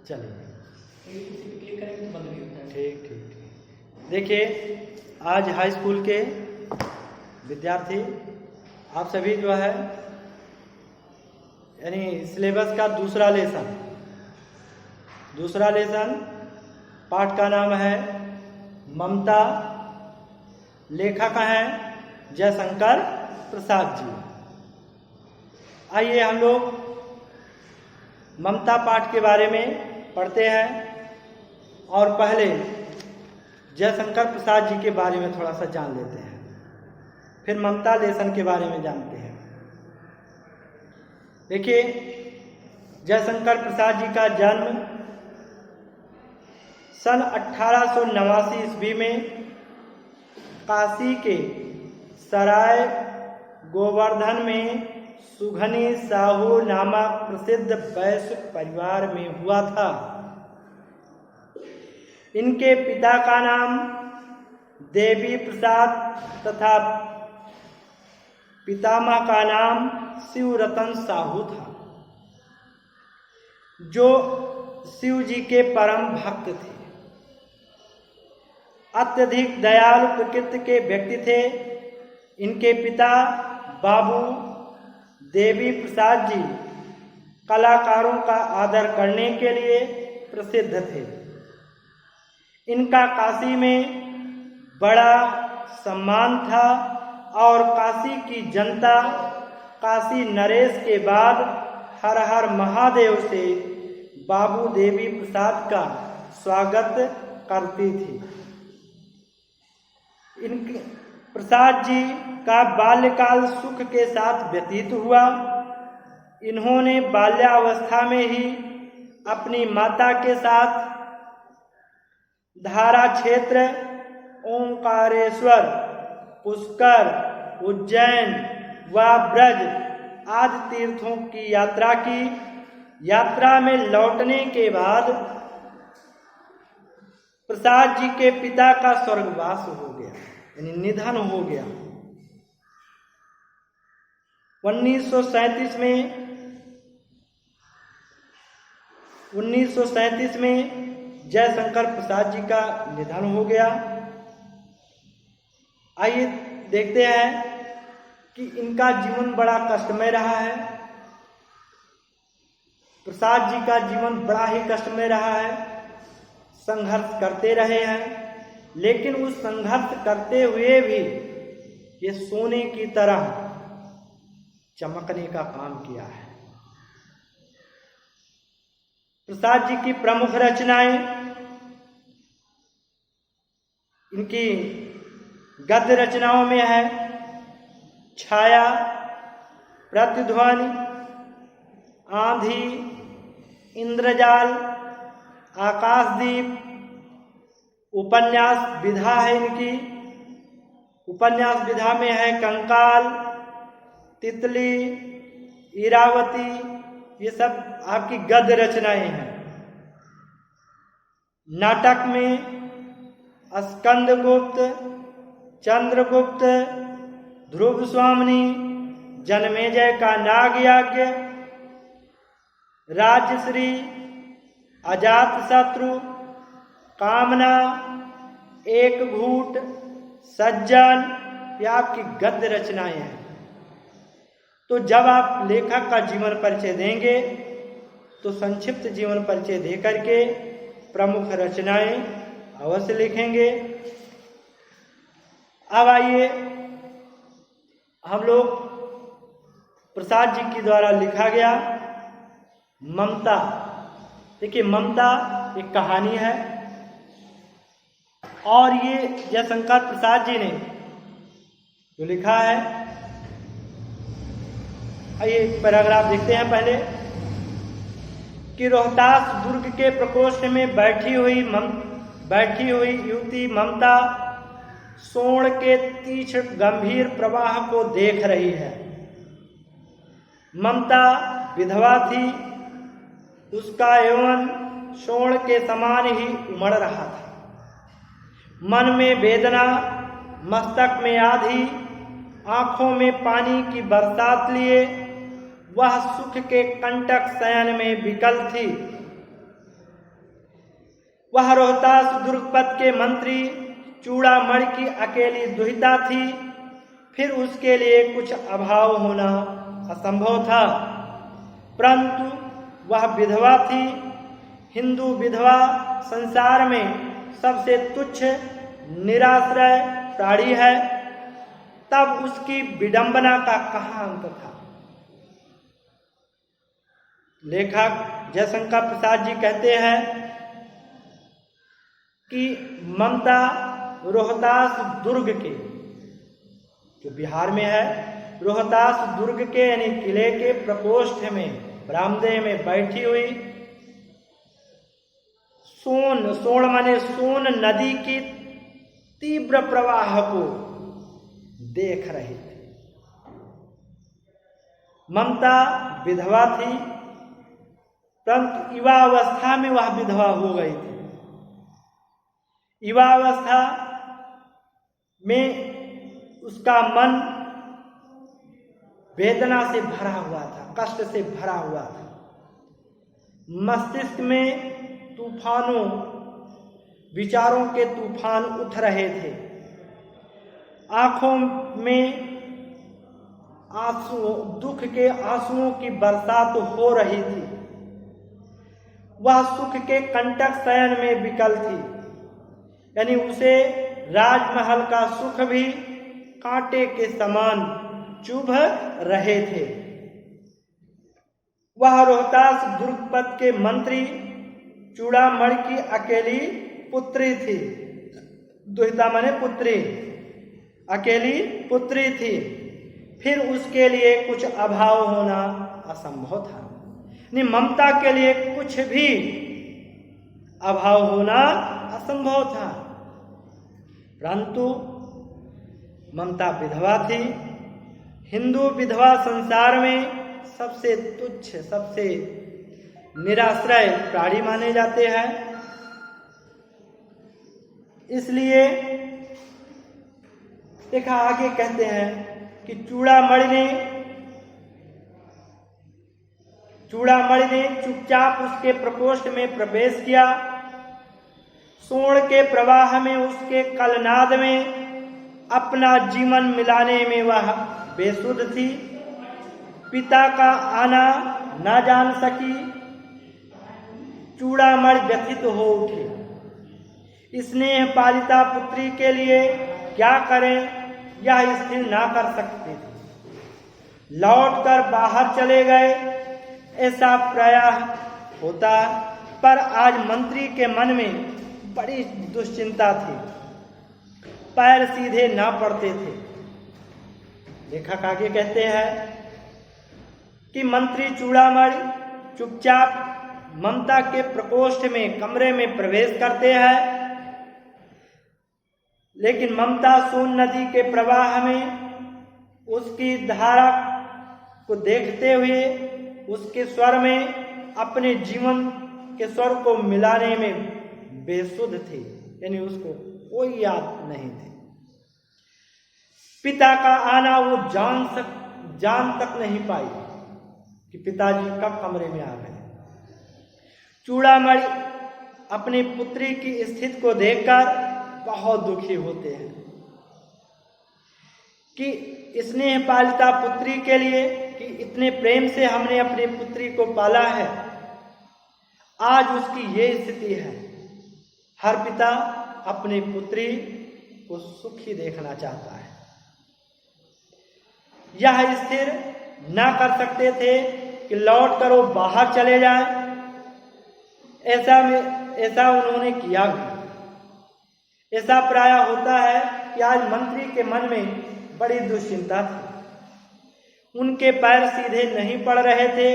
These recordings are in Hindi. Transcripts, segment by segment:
चलिए क्लिक करेंगे तो बंद भी होता है। ठीक ठीक ठीक। देखिए आज हाई स्कूल के विद्यार्थी आप सभी जो है यानी सिलेबस का दूसरा लेसन पाठ का नाम है ममता। लेखक हैं जयशंकर प्रसाद जी। आइए हम लोग ममता पाठ के बारे में पढ़ते हैं और पहले जयशंकर प्रसाद जी के बारे में थोड़ा सा जान लेते हैं, फिर ममता लेसन के बारे में जानते हैं। देखिए जयशंकर प्रसाद जी का जन्म सन 1889 ईस्वी में काशी के सराय गोवर्धन में सुघनी साहू नामक प्रसिद्ध वैश्य परिवार में हुआ था। इनके पिता का नाम देवी प्रसाद तथा पितामह का नाम शिवरतन साहू था, जो शिव जी के परम भक्त थे। अत्यधिक दयालु प्रकृति के व्यक्ति थे। इनके पिता बाबू देवी प्रसाद जी कलाकारों का आदर करने के लिए प्रसिद्ध थे। इनका काशी में बड़ा सम्मान था और काशी की जनता काशी नरेश के बाद हर हर महादेव से बाबू देवी प्रसाद का स्वागत करती थी। इनके प्रसाद जी का बाल्यकाल सुख के साथ व्यतीत हुआ। इन्होंने बाल्यावस्था में ही अपनी माता के साथ धारा क्षेत्र, ओंकारेश्वर, पुष्कर, उज्जैन व ब्रज आदि तीर्थों की यात्रा की। यात्रा में लौटने के बाद प्रसाद जी के पिता का स्वर्गवास हो गया, यानी निधन हो गया। 1937 में जयशंकर प्रसाद जी का निधन हो गया। आइए देखते हैं कि इनका जीवन बड़ा कष्टमय रहा है। प्रसाद जी का जीवन बड़ा ही कष्टमय रहा है। संघर्ष करते रहे हैं, लेकिन उस संघर्ष करते हुए भी ये सोने की तरह चमकने का काम किया है। प्रसाद जी की प्रमुख रचनाएं, इनकी गद्य रचनाओं में है छाया, प्रतिध्वनि, आंधी, इंद्रजाल, आकाशदीप। उपन्यास विधा है इनकी। उपन्यास विधा में है कंकाल, तितली, इरावती। ये सब आपकी गद्य रचनाएं हैं। नाटक में स्कंदगुप्त, चंद्रगुप्त, ध्रुव स्वामिनी, जन्मेजय का नागयज्ञ, राजश्री, अजातशत्रु, कामना, एक घूट, सज्जन, ये आपकी गद्य रचनाएं हैं। तो जब आप लेखक का जीवन परिचय देंगे तो संक्षिप्त जीवन परिचय देकर के प्रमुख रचनाएं अवश्य लिखेंगे। अब आइए हम लोग प्रसाद जी के द्वारा लिखा गया ममता। देखिए ममता एक कहानी है और ये जयशंकर प्रसाद जी ने जो लिखा है, आइए एक पैराग्राफ देखते हैं पहले कि रोहतास दुर्ग के प्रकोष्ठ में बैठी हुई युवती ममता सोण के तीक्ष्ण गंभीर प्रवाह को देख रही है। ममता विधवा थी। उसका यौवन सोण के समान ही उमड़ रहा था। मन में वेदना, मस्तक में आधी, आंखों में पानी की बरसात लिए वह सुख के कंटक शयन में विकल थी। वह रोहतास दुर्गपत के मंत्री चूड़ामणि की अकेली दुहिता थी, फिर उसके लिए कुछ अभाव होना असंभव था, परंतु वह विधवा थी। हिंदू विधवा संसार में सबसे तुच्छ निराश्रय प्राणी है, तब उसकी विडंबना का कहाँ अंत था। लेखक जयशंकर प्रसाद जी कहते हैं कि ममता रोहतास दुर्ग के, जो बिहार में है, रोहतास दुर्ग के यानी किले के प्रकोष्ठ में बरामदे में बैठी हुई सोन माने सोन नदी की तीव्र प्रवाह को देख रही थी। ममता विधवा थी, परंतु युवावस्था में वह विधवा हो गई थी। युवावस्था में उसका मन वेदना से भरा हुआ था, कष्ट से भरा हुआ था। मस्तिष्क में तूफानों, विचारों के तूफान उठ रहे थे। आंखों में आंसू, दुख के आंसुओं की बरसात हो रही थी। वह सुख के कंटक शयन में विकल थी, यानी उसे राजमहल का सुख भी कांटे के समान चुभ रहे थे। वह रोहतास दुर्गपत के मंत्री चूड़ामणि की अकेली पुत्री थी। दुहिता माने पुत्री, अकेली पुत्री थी, फिर उसके लिए कुछ अभाव होना असंभव था। नहीं, ममता के लिए कुछ भी अभाव होना असंभव था, परंतु ममता विधवा थी। हिंदू विधवा संसार में सबसे तुच्छ, सबसे निराश्रय प्राणी माने जाते हैं। इसलिए देखा, आगे कहते हैं कि चूड़ामणि ने चुपचाप उसके प्रकोष्ठ में प्रवेश किया। सोण के प्रवाह में, उसके कलनाद में अपना जीवन मिलाने में वह बेसुध थी। पिता का आना न जान सकी। चूड़ामणि व्यथित हो उठे। स्नेह पालिता पुत्री के लिए क्या करें, यह स्थिर ना कर सकते थे। लौटकर बाहर चले गए, ऐसा प्रयास होता, पर आज मंत्री के मन में बड़ी दुश्चिंता थी। पैर सीधे ना पड़ते थे। लेखक आगे कहते हैं कि मंत्री चूड़ामणि चुपचाप ममता के प्रकोष्ठ में, कमरे में प्रवेश करते हैं, लेकिन ममता सोन नदी के प्रवाह में उसकी धारा को देखते हुए उसके स्वर में अपने जीवन के स्वर को मिलाने में बेसुध थी, यानी उसको कोई याद नहीं थी। पिता का आना वो जान तक नहीं पाई कि पिताजी कब कमरे में आ गए। चूड़ामणि अपनी पुत्री की स्थिति को देखकर बहुत दुखी होते हैं कि स्नेह पालिता पुत्री के लिए, कि इतने प्रेम से हमने अपनी पुत्री को पाला है, आज उसकी ये स्थिति है। हर पिता अपनी पुत्री को सुखी देखना चाहता है। यह स्थिर ना कर सकते थे कि लौट कर वो बाहर चले जाए। ऐसा उन्होंने किया भी। ऐसा प्राय होता है कि आज मंत्री के मन में बड़ी दुश्चिंता थी। उनके पैर सीधे नहीं पड़ रहे थे,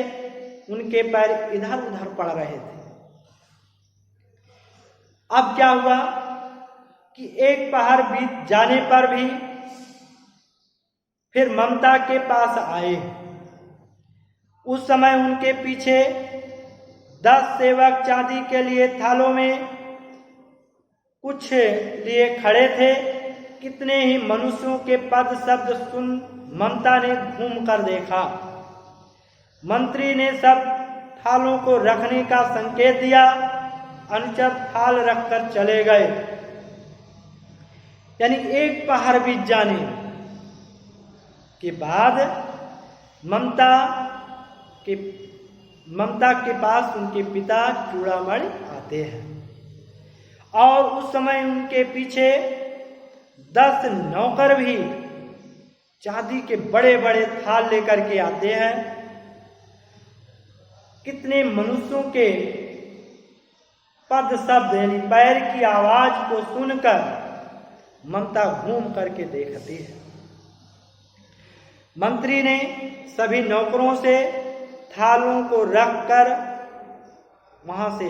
उनके पैर इधर उधर पड़ रहे थे। अब क्या हुआ कि एक पहर बीत जाने पर भी फिर ममता के पास आए। उस समय उनके पीछे 10 सेवक चांदी के लिए थालों में कुछ लिए खड़े थे। कितने ही मनुष्यों के पद शब्द सुन ममता ने घूम कर देखा। मंत्री ने सब थालों को रखने का संकेत दिया। अनुचर थाल रखकर चले गए। यानी एक पहर बीत जाने के बाद ममता के पास उनके पिता चूड़ामणि आते हैं और उस समय उनके पीछे 10 नौकर भी चांदी के बड़े बड़े थाल लेकर के आते हैं। कितने मनुष्यों के पद शब्द यानी पैर की आवाज को सुनकर ममता घूम करके देखती है। मंत्री ने सभी नौकरों से थालों को रखकर वहां से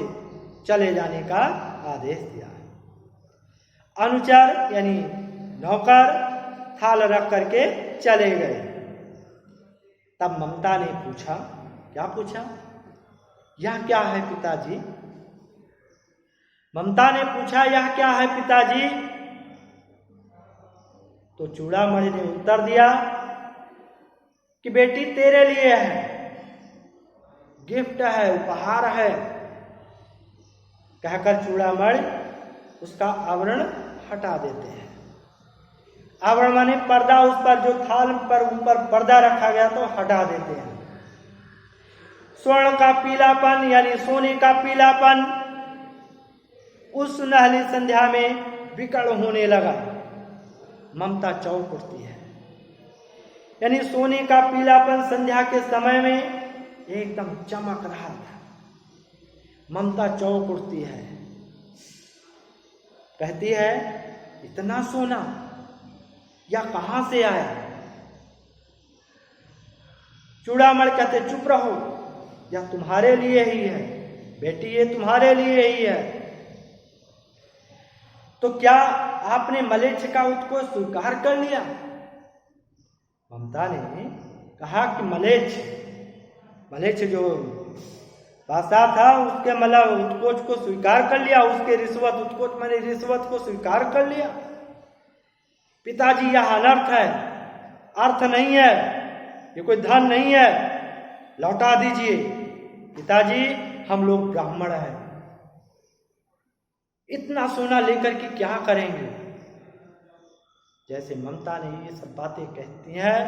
चले जाने का आदेश दिया। अनुचर यानी नौकर थाल रख करके चले गए। तब ममता ने पूछा, क्या पूछा? यह क्या है पिताजी? ममता ने पूछा, यह क्या है पिताजी? तो चूड़ामणि ने उत्तर दिया कि बेटी तेरे लिए है, गिफ्ट है, उपहार है। कहकर चूड़ामणि उसका आवरण हटा देते हैं। आवरण माने पर्दा, उस पर जो थाल पर ऊपर पर्दा रखा गया तो हटा देते हैं। स्वर्ण का पीलापन यानी सोने का पीलापन उस सुनहली संध्या में विकल होने लगा। ममता चौंक उठती है। यानी सोने का पीलापन संध्या के समय में एकदम चमक रहा था। ममता चौंक उठती है, कहती है, इतना सोना या कहां से आया? चूड़ामणि कहते, चुप रहो, यह तुम्हारे लिए ही है बेटी, ये तुम्हारे लिए ही है। तो क्या आपने मलेच्छ का उत्को स्वीकार कर लिया? ममता ने कहा कि मलेच्छ जो बादशाह था उसके उत्कोच को स्वीकार कर लिया, उसके उत्कोच मैंने रिश्वत को स्वीकार कर लिया। पिताजी यह अनर्थ है, अर्थ नहीं है, ये कोई धन नहीं है, लौटा दीजिए। पिताजी हम लोग ब्राह्मण हैं, इतना सोना लेकर के क्या करेंगे? जैसे ममता ने ये सब बातें कहती हैं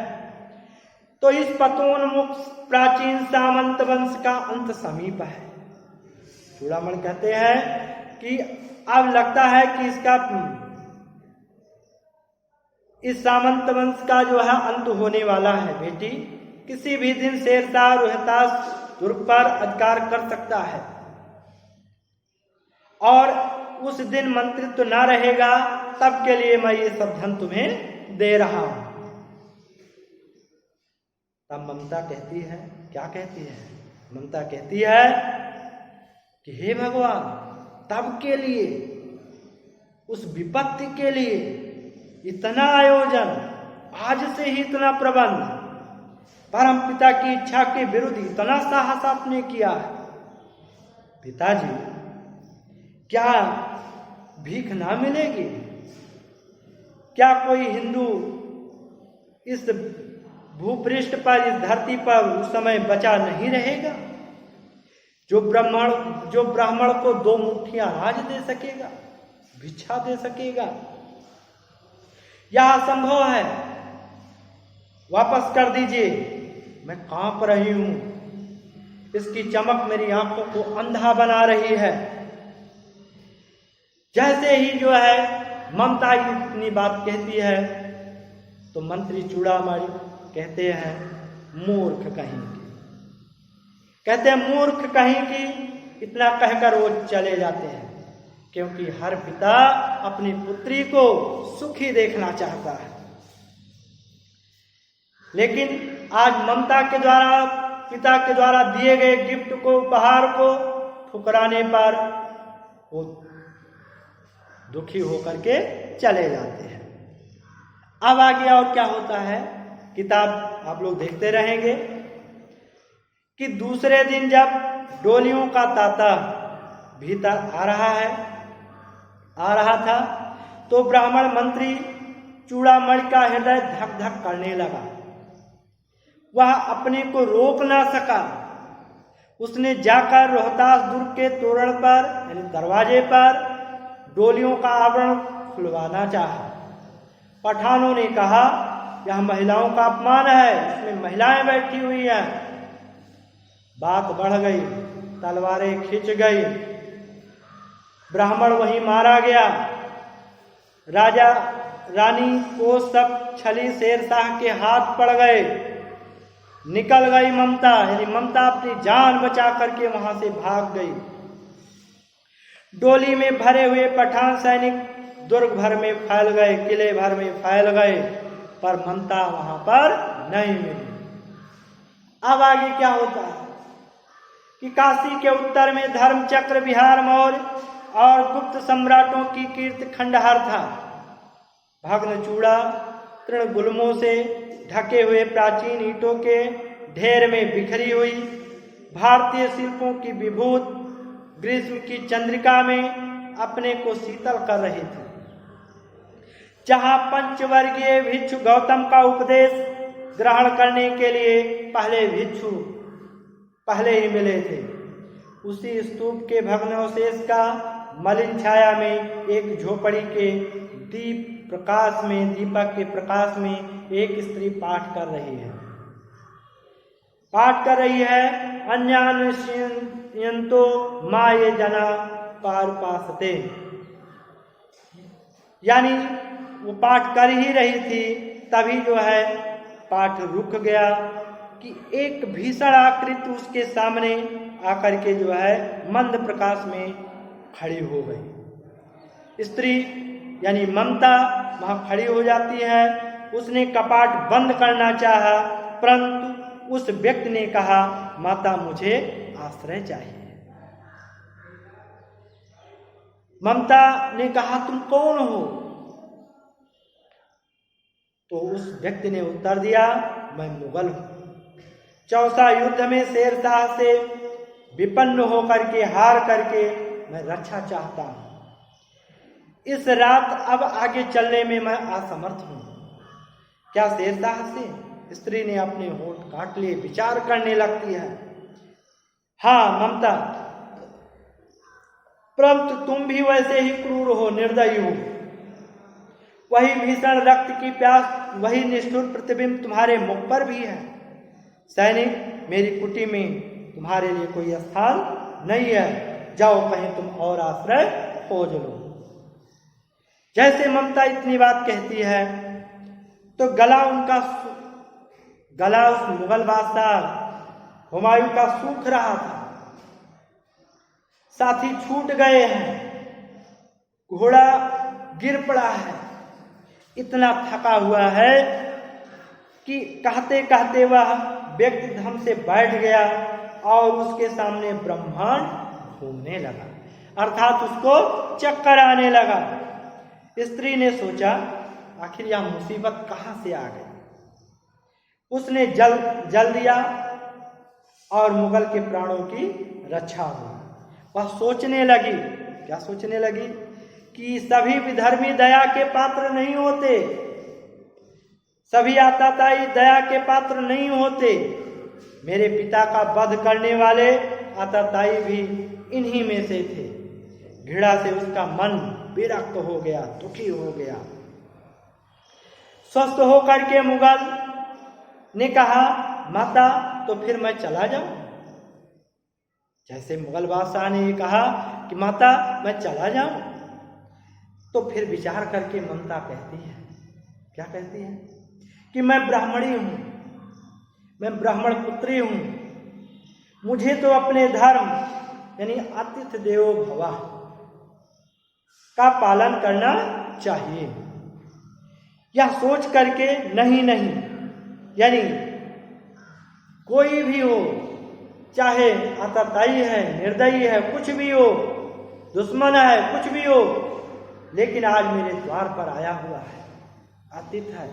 तो इस पतोन्मुख प्राचीन सामंत वंश का अंत समीप है। चूड़ामणि कहते हैं कि अब लगता है कि इस सामंत वंश का जो है अंत होने वाला है बेटी। किसी भी दिन शेरशाह रोहतास दुर्ग पर अधिकार कर सकता है और उस दिन मंत्रित्व न रहेगा, तब के लिए मैं ये सब धन तुम्हें दे रहा हूं। तब ममता कहती है, क्या कहती है? ममता कहती है कि हे भगवान, तब के लिए, उस विपत्ति के लिए इतना आयोजन, आज से ही इतना प्रबंध, परम पिता की इच्छा के विरुद्ध इतना साहस आपने किया है। पिताजी क्या भीख ना मिलेगी? क्या कोई हिंदू इस भूपृष्ठ पर, इस धरती पर उस समय बचा नहीं रहेगा जो ब्राह्मण को 2 मुट्ठियां अनाज दे सकेगा, भिक्षा दे सकेगा? यह असंभव है, वापस कर दीजिए। मैं कांप रही हूं, इसकी चमक मेरी आंखों को अंधा बना रही है। जैसे ही जो है ममता इतनी बात कहती है तो मंत्री चूड़ामणि कहते हैं, मूर्ख कहेंगे, कहते हैं मूर्ख कहेंगे। इतना कहकर वो चले जाते हैं, क्योंकि हर पिता अपनी पुत्री को सुखी देखना चाहता है। लेकिन आज ममता के द्वारा, पिता के द्वारा दिए गए गिफ्ट को, उपहार को ठुकराने पर वो दुखी होकर के चले जाते हैं। अब आगे और क्या होता है, किताब आप लोग देखते रहेंगे कि दूसरे दिन जब डोलियों का तांता भीतर आ रहा था तो ब्राह्मण मंत्री चूड़ामणि का हृदय धक धक करने लगा। वह अपने को रोक ना सका। उसने जाकर रोहतास दुर्ग के तोरण पर यानी दरवाजे पर डोलियों का आवरण खुलवाना चाहा। पठानों ने कहा यह महिलाओं का अपमान है, इसमें महिलाएं बैठी हुई हैं। बात बढ़ गई, तलवारें खिंच गई, ब्राह्मण वहीं मारा गया। राजा रानी को सब छली शेरशाह के हाथ पड़ गए। निकल गई ममता, यानी ममता अपनी जान बचा करके वहां से भाग गई। डोली में भरे हुए पठान सैनिक दुर्ग भर में फैल गए, किले भर में फैल गए, पर ममता वहां पर नहीं मिली। अब आगे क्या होता है कि काशी के उत्तर में धर्मचक्र, बिहार मौर्य और गुप्त सम्राटों की कीर्ति खंडहर था। भग्न चूड़ा, तृण गुल्मों से ढके हुए प्राचीन ईंटों के ढेर में बिखरी हुई भारतीय शिल्पों की विभूत ग्रीष्म की चंद्रिका में अपने को शीतल कर रही थी। जहां पंचवर्गीय भिक्षु गौतम का उपदेश ग्रहण करने के लिए पहले भिक्षु पहले ही मिले थे, उसी स्तूप के भग्नावशेष का मलिन छाया में एक झोपड़ी के दीपक के प्रकाश में एक स्त्री पाठ कर रही है। अन्यान्यन्तो माये जना पारुपासते, यानी वो पाठ कर ही रही थी, तभी जो है पाठ रुक गया कि एक भीषण आकृति उसके सामने आकर के जो है मंद प्रकाश में खड़ी हो गई। स्त्री यानी ममता वहां खड़ी हो जाती है। उसने कपाट बंद करना चाहा, परंतु उस व्यक्ति ने कहा माता मुझे आश्रय चाहिए। ममता ने कहा तुम कौन हो? तो उस व्यक्ति ने उत्तर दिया मैं मुगल हूं। चौसा युद्ध में शेरशाह से विपन्न होकर के हार करके मैं रक्षा चाहता हूं। इस रात अब आगे चलने में मैं असमर्थ हूं। क्या शेरशाह से? स्त्री ने अपने होंठ काट लिए, विचार करने लगती है। हाँ ममता, परंतु तुम भी वैसे ही क्रूर हो, निर्दयी हो। वही भीषण रक्त की प्यास, वही निष्ठुर प्रतिबिंब तुम्हारे मुख पर भी है। सैनिक, मेरी कुटी में तुम्हारे लिए कोई स्थान नहीं है, जाओ कहीं तुम और आश्रय खोज लो। जैसे ममता इतनी बात कहती है तो गला उस मुगल बादशाह हुमायूं का सूख रहा था। साथी छूट गए हैं, घोड़ा गिर पड़ा है, इतना थका हुआ है कि कहते कहते वह व्यक्ति धम से बैठ गया और उसके सामने ब्रह्मांड घूमने लगा, अर्थात उसको चक्कर आने लगा। स्त्री ने सोचा आखिर यह मुसीबत कहां से आ गई। उसने जल दिया और मुगल के प्राणों की रक्षा हुई। वह सोचने लगी, क्या सोचने लगी कि सभी विधर्मी दया के पात्र नहीं होते, सभी आताताई दया के पात्र नहीं होते। मेरे पिता का वध करने वाले आताताई भी इन्हीं में से थे। घृणा से उसका मन विरक्त हो गया, दुखी हो गया। स्वस्थ होकर के मुगल ने कहा माता तो फिर मैं चला जाऊं। जैसे मुगल बादशाह ने कहा कि माता मैं चला जाऊं, तो फिर विचार करके ममता कहती है, क्या कहती है कि मैं ब्राह्मणी हूं, मैं ब्राह्मण पुत्री हूं, मुझे तो अपने धर्म यानी आतिथ्य देवो भव का पालन करना चाहिए। यह सोच करके नहीं यानी कोई भी हो, चाहे आताताई है, निर्दयी है, कुछ भी हो, दुश्मन है, कुछ भी हो, लेकिन आज मेरे द्वार पर आया हुआ है, आतिथ्य है,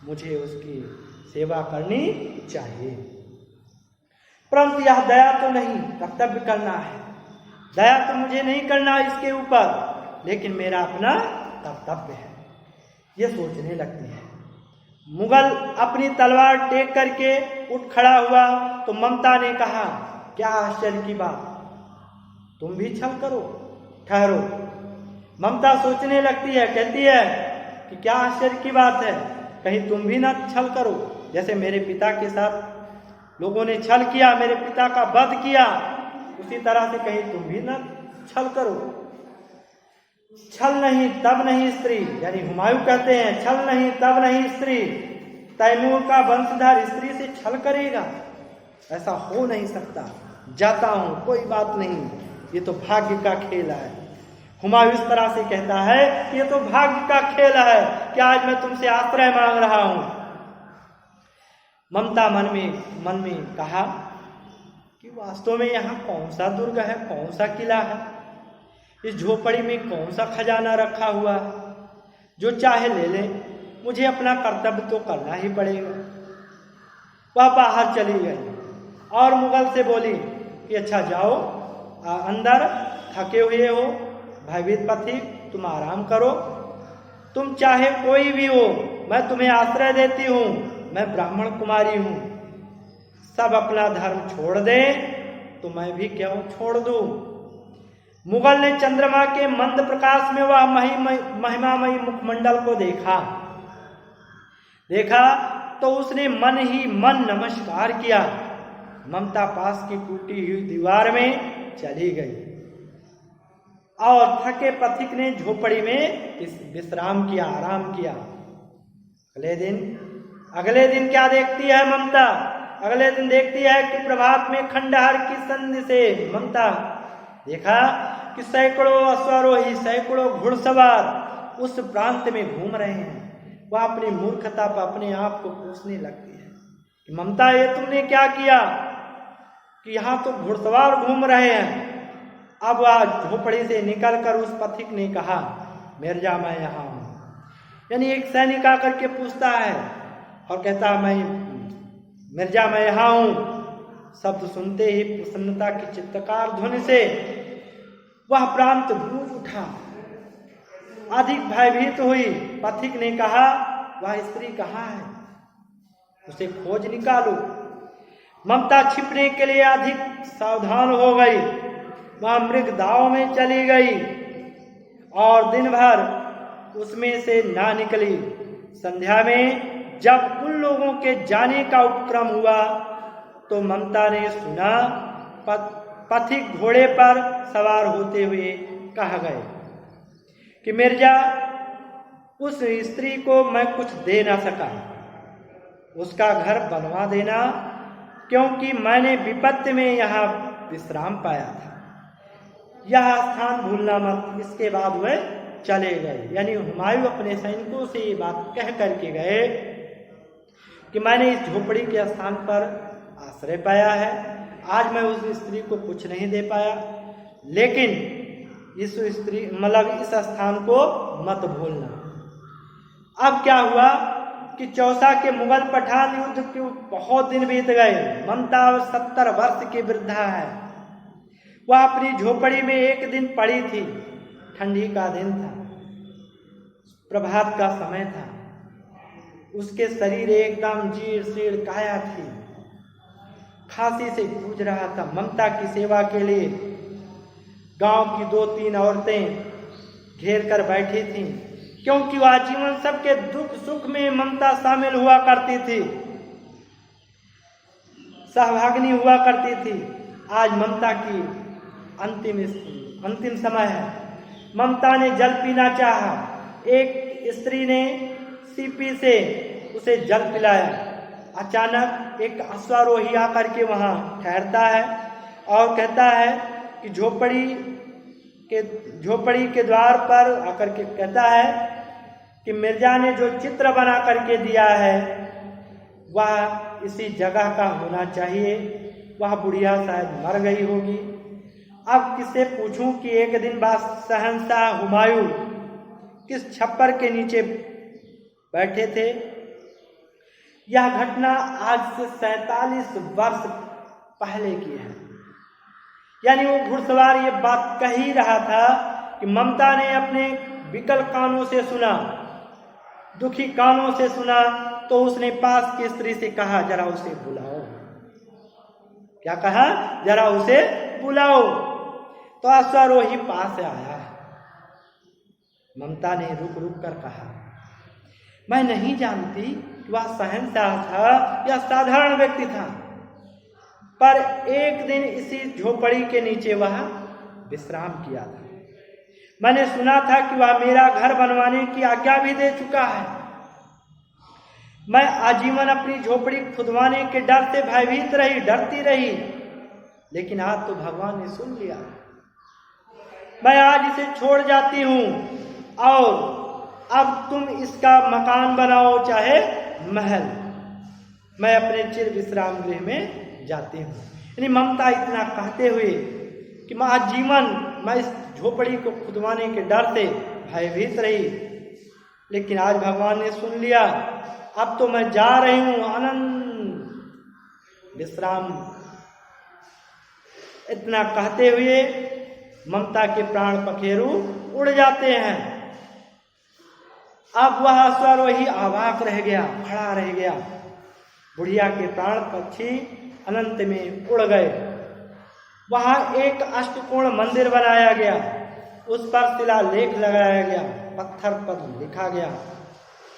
मुझे उसकी सेवा करनी चाहिए। परंतु यह दया तो नहीं, कर्तव्य करना है। दया तो मुझे नहीं करना इसके ऊपर, लेकिन मेरा अपना कर्तव्य है, ये सोचने लगती है। मुगल अपनी तलवार टेक करके उठ खड़ा हुआ तो ममता ने कहा क्या आश्चर्य की बात, तुम भी छल करो, ठहरो। ममता सोचने लगती है, कहती है कि क्या आश्चर्य की बात है, कहीं तुम भी ना छल करो, जैसे मेरे पिता के साथ लोगों ने छल किया, मेरे पिता का वध किया, उसी तरह से कहीं तुम भी ना छल करो। छल नहीं तब नहीं स्त्री, यानी हुमायूं कहते हैं छल नहीं तब नहीं स्त्री, तैमूर का वंशधर स्त्री से छल करेगा, ऐसा हो नहीं सकता। जाता हूं, कोई बात नहीं, ये तो भाग्य का खेल है। हुमायूं इस तरह से कहता है कि ये तो भाग्य का खेल है कि आज मैं तुमसे आश्रय मांग रहा हूं। ममता मन में कहा कि वास्तव में यहाँ कौन सा दुर्ग है, कौन सा किला है, इस झोपड़ी में कौन सा खजाना रखा हुआ है, जो चाहे ले ले, मुझे अपना कर्तव्य तो करना ही पड़ेगा। वह बाहर चली गई और मुगल से बोली कि अच्छा जाओ अंदर, थके हुए हो, भयभीत पथिक, तुम आराम करो, तुम चाहे कोई भी हो, मैं तुम्हें आश्रय देती हूँ, मैं ब्राह्मण कुमारी हूँ, सब अपना धर्म छोड़ दे तो मैं भी क्यों छोड़ दूं। मुगल ने चंद्रमा के मंद प्रकाश में वह महिमामयी मुखमंडल को देखा तो उसने मन ही मन नमस्कार किया। ममता पास की टूटी हुई दीवार में चली गई और थके पथिक ने झोपड़ी में विश्राम किया, आराम किया। अगले दिन क्या देखती है ममता? अगले दिन देखती है कि प्रभात में खंडहर की संधि से ममता देखा कि सैकड़ों अश्वारोही, सैकड़ों घुड़सवार उस प्रांत में घूम रहे हैं। वह अपनी मूर्खता पर अपने आप को कोसने लगती है कि ममता, ये तुमने क्या किया कि यहाँ तो घुड़सवार घूम रहे हैं। अब वह झोपड़ी से निकलकर उस पथिक ने कहा, मिर्जा मैं यहाँ हूँ। यानी एक सैनिक आकर के पूछता है और कहता मैं मिर्जा मैं यहाँ हूँ। शब्द सुनते ही प्रसन्नता की चित्तकार ध्वनि से वह प्रांत गूंज उठा, अधिक भयभीत हुई। पथिक ने कहा, वह स्त्री कहाँ है, उसे खोज निकालो। ममता छिपने के लिए अधिक सावधान हो गई, वह मृग दाव में चली गई और दिन भर उसमें से ना निकली। संध्या में जब उन लोगों के जाने का उपक्रम हुआ तो ममता ने सुना पथिक घोड़े पर सवार होते हुए कह गए कि मिर्जा, उस स्त्री को मैं कुछ दे ना सका, उसका घर बनवा देना, क्योंकि मैंने विपत्ति में यहाँ विश्राम पाया था। यह स्थान भूलना मत। इसके बाद वे चले गए। यानी हुमायूं अपने सैनिकों से ये बात कह करके गए कि मैंने इस झोपड़ी के स्थान पर आश्रय पाया है। आज मैं उस स्त्री को कुछ नहीं दे पाया, लेकिन इस स्थान को मत भूलना। अब क्या हुआ कि चौसा के मुगल पठान युद्ध के बहुत दिन बीत गए। ममता 70 वर्ष की वृद्धा है। वह अपनी झोपड़ी में एक दिन पड़ी थी। ठंडी का दिन था, प्रभात का समय था। उसके शरीर एकदम जीर्ण शीर्ण काया थी, खांसी से जूझ रहा था। ममता की सेवा के लिए गांव की 2-3 औरतें घेर कर बैठी थीं, क्योंकि वह जीवन सबके दुख सुख में ममता शामिल हुआ करती थी, सहभागिनी हुआ करती थी। आज ममता की अंतिम समय है। ममता ने जल पीना चाहा। एक स्त्री ने सीपी से उसे जल पिलाया। अचानक एक अश्वारोही आकर के वहां ठहरता है और कहता है कि झोपड़ी के द्वार पर आकर के कहता है कि मिर्जा ने जो चित्र बना करके दिया है वह इसी जगह का होना चाहिए। वह बुढ़िया शायद मर गई होगी। अब किससे पूछूं कि एक दिन बाद शहंशाह हुमायूं किस छप्पर के नीचे बैठे थे। यह घटना आज से 47 वर्ष पहले की है। यानी वो घुड़सवार ये बात कह ही रहा था कि ममता ने अपने विकल कानों से सुना, दुखी कानों से सुना, तो उसने पास की स्त्री से कहा, जरा उसे बुलाओ। क्या कहा, जरा उसे बुलाओ। तो अश्वारोही पास आया। ममता ने रुक रुक कर कहा, मैं नहीं जानती कि वह शहंशाह था या साधारण व्यक्ति था, पर एक दिन इसी झोपड़ी के नीचे वह विश्राम किया था। मैंने सुना था कि वह मेरा घर बनवाने की आज्ञा भी दे चुका है। मैं आजीवन अपनी झोपड़ी खुदवाने के डर से भयभीत रही, डरती रही, लेकिन आज तो भगवान ने सुन लिया। मैं आज इसे छोड़ जाती हूँ और अब तुम इसका मकान बनाओ चाहे महल, मैं अपने चिर विश्राम गृह में जाती हूँ। यानी ममता इतना कहते हुए कि मैं आजीवन मैं इस झोपड़ी को खुदवाने के डर से भयभीत रही, लेकिन आज भगवान ने सुन लिया, अब तो मैं जा रही हूँ आनंद विश्राम। इतना कहते हुए ममता के प्राण पखेरु उड़ जाते हैं। अब वह अश्वारोही अवाक रह गया, खड़ा रह गया। बुढ़िया के प्राण पक्षी अनंत में उड़ गए। वहां एक अष्टकोण मंदिर बनाया गया, उस पर शिलालेख लगाया गया, पत्थर पर लिखा गया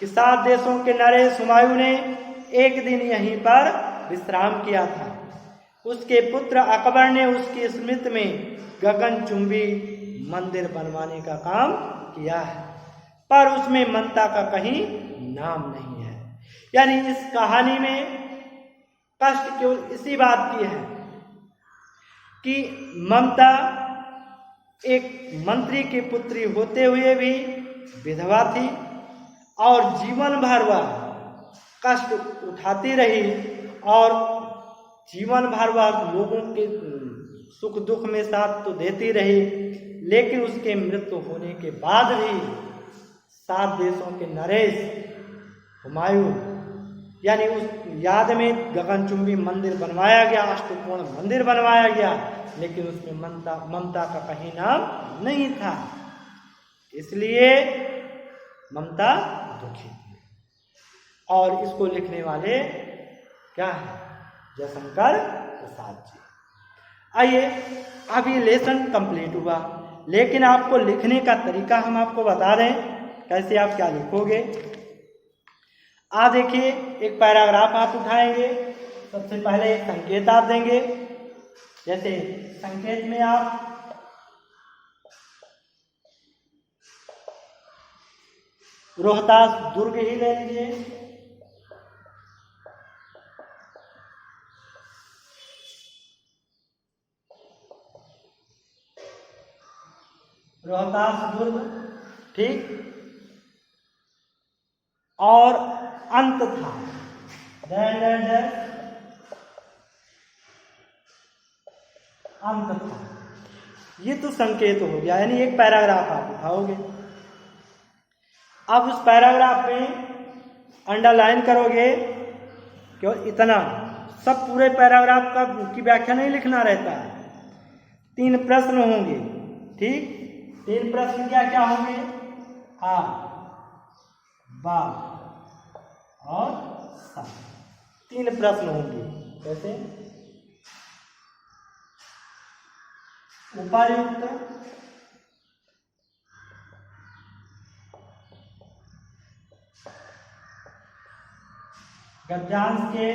कि 7 देशों के नरेश हुमायूं ने एक दिन यहीं पर विश्राम किया था। उसके पुत्र अकबर ने उसकी स्मृति में गगनचुंबी मंदिर बनवाने का काम किया है, पर उसमें ममता का कहीं नाम नहीं है। यानी इस कहानी में कष्ट केवल इसी बात की है कि ममता एक मंत्री की पुत्री होते हुए भी विधवा थी और जीवन भर वह कष्ट उठाती रही और जीवन भर वह लोगों के सुख दुख में साथ तो देती रही, लेकिन उसके मृत्यु होने के बाद भी 7 देशों के नरेश हुमायूं यानी उस याद में गगनचुंबी मंदिर बनवाया गया, अष्टकोण मंदिर बनवाया गया, लेकिन उसमें ममता का कहीं नाम नहीं था। इसलिए ममता दुखी थी। और इसको लिखने वाले क्या है, जयशंकर प्रसाद जी। आइए, अभी लेसन कंप्लीट हुआ, लेकिन आपको लिखने का तरीका हम आपको बता दें, कैसे आप क्या लिखोगे। देखिए, एक पैराग्राफ आप उठाएंगे। सबसे पहले एक संकेत आप देंगे। जैसे संकेत में आप रोहतास दुर्ग ही ले लीजिए। रोहतास दुर्ग, ठीक। और अंत था, अंत था। ये तो संकेत हो गया, यानी एक पैराग्राफ आप उठाओगे। अब उस पैराग्राफ में अंडरलाइन करोगे, केवल इतना, सब पूरे पैराग्राफ का की व्याख्या नहीं लिखना रहता है। 3 प्रश्न होंगे, ठीक। 3 प्रश्न क्या क्या होंगे, आ, बा और सा। 3 प्रश्न होंगे। कैसे, उपर्युक्त, गद्यांश के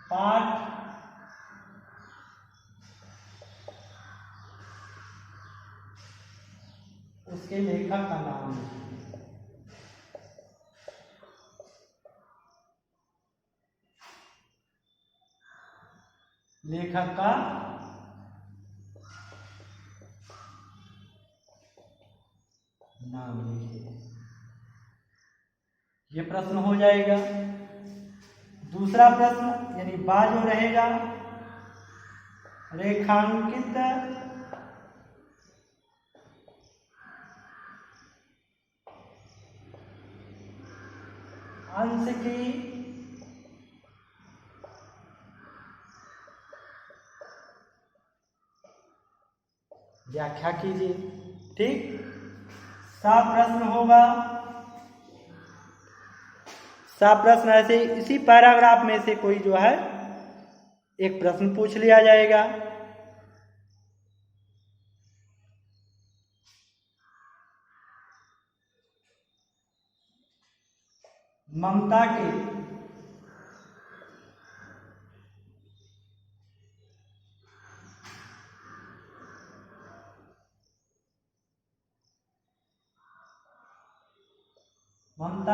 पाठ, उसके लेखक का नाम, लेखक का नाम लिखिए। ये प्रश्न हो जाएगा। दूसरा प्रश्न यानी बा जो रहेगा, रेखांकित अंश की व्याख्या कीजिए, ठीक। सा प्रश्न होगा, सा प्रश्न ऐसे इसी पैराग्राफ में से कोई जो है एक प्रश्न पूछ लिया जाएगा। ममता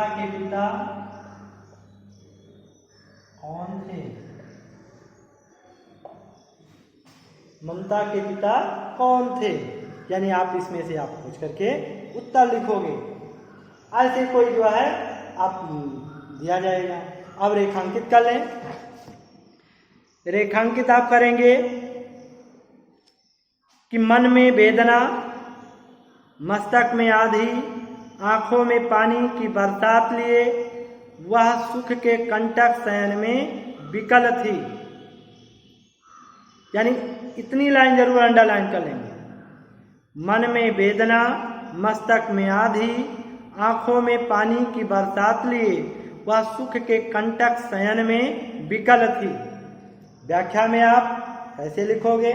के पिता कौन थे? ममता के पिता कौन थे? यानी आप इसमें से आप पूछ करके उत्तर लिखोगे। ऐसे कोई जो है आप दिया जाएगा। अब रेखांकित कर लें। रेखांकित आप करेंगे कि मन में वेदना, मस्तक में आधी, आंखों में पानी की बरसात लिए वह सुख के कंटक शयन में विकल थी। यानी इतनी लाइन जरूर अंडरलाइन कर लेंगे। मन में वेदना, मस्तक में आधी, आंखों में पानी की बरसात लिए वह सुख के कंटक शयन में विकल थी। व्याख्या में आप कैसे लिखोगे?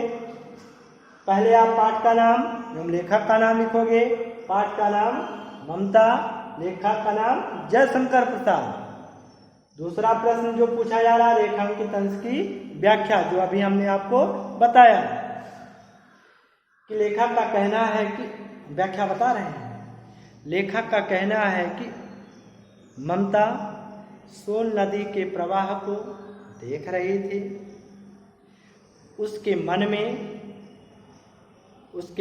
पहले आप पाठ का नाम एवं लेखक का नाम लिखोगे। पाठ का नाम ममता, लेखक का नाम जयशंकर प्रसाद। दूसरा प्रश्न जो पूछा जा रहा है रेखांकित अंश की व्याख्या, जो अभी हमने आपको बताया कि लेखक का कहना है कि व्याख्या बता रहे हैं। लेखक का कहना है कि ममता सोन नदी के प्रवाह को देख रही थी। उसके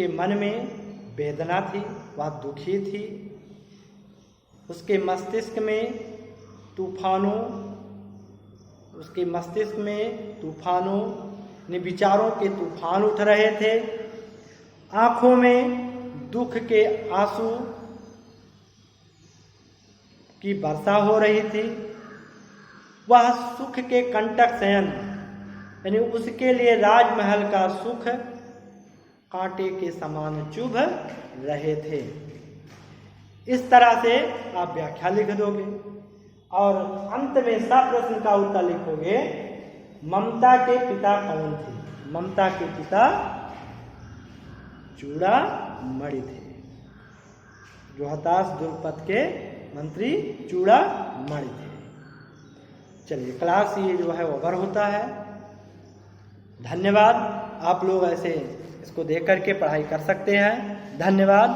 मन में वेदना थी, वह दुखी थी। उसके मस्तिष्क में तूफानों ने विचारों के तूफान उठ रहे थे। आंखों में दुख के आंसू की वर्षा हो रही थी। वह सुख के कंटक शयन, यानी उसके लिए राजमहल का सुख कांटे के समान चुभ रहे थे। इस तरह से आप व्याख्या लिख दोगे और अंत में सब प्रश्न का उत्तर लिखोगे। ममता के पिता कौन थे? ममता के पिता चूड़ामणि थे। जो हताश दुर्पद के मंत्री चूड़ामणि थे। चलिए, क्लास ये जो है ओवर होता है। धन्यवाद। आप लोग ऐसे इसको देख करके पढ़ाई कर सकते हैं। धन्यवाद।